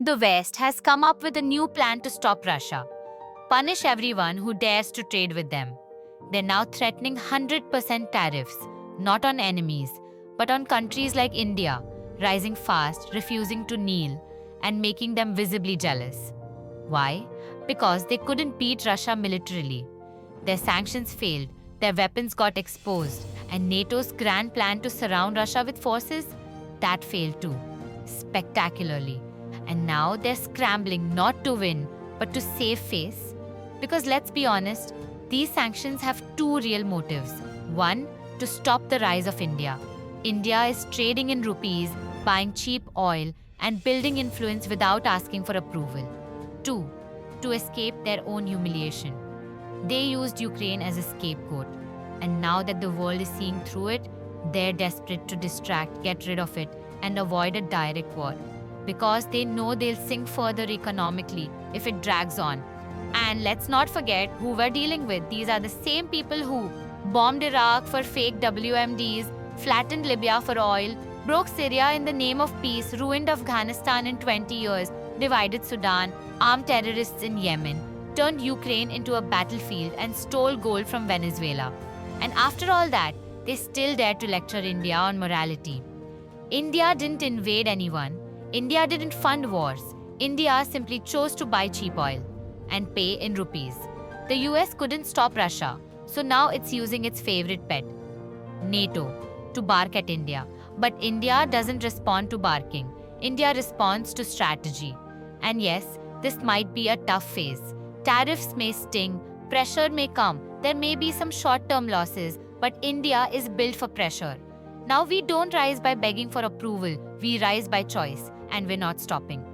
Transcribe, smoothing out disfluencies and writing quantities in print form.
The West has come up with a new plan to stop Russia. Punish everyone who dares to trade with them. They're now threatening 100% tariffs, not on enemies, but on countries like India, rising fast, refusing to kneel, and making them visibly jealous. Why? Because they couldn't beat Russia militarily. Their sanctions failed, their weapons got exposed, and NATO's grand plan to surround Russia with forces, that failed too, spectacularly. And now they're scrambling not to win, but to save face. Because let's be honest, these sanctions have two real motives. One, to stop the rise of India. India is trading in rupees, buying cheap oil, and building influence without asking for approval. Two, to escape their own humiliation. They used Ukraine as a scapegoat, and now that the world is seeing through it, they're desperate to distract, get rid of it, and avoid a direct war. Because they know they'll sink further economically if it drags on. And let's not forget who we're dealing with. These are the same people who bombed Iraq for fake WMDs, flattened Libya for oil, broke Syria in the name of peace, ruined Afghanistan in 20 years, divided Sudan, armed terrorists in Yemen, turned Ukraine into a battlefield, and stole gold from Venezuela. And after all that, they still dare to lecture India on morality. India didn't invade anyone. India didn't fund wars. India simply chose to buy cheap oil and pay in rupees. The US couldn't stop Russia, so now it's using its favorite pet, NATO, to bark at India. But India doesn't respond to barking. India responds to strategy. And yes, this might be a tough phase. Tariffs may sting, pressure may come, there may be some short-term losses, but India is built for pressure. Now we don't rise by begging for approval, we rise by choice, and we're not stopping.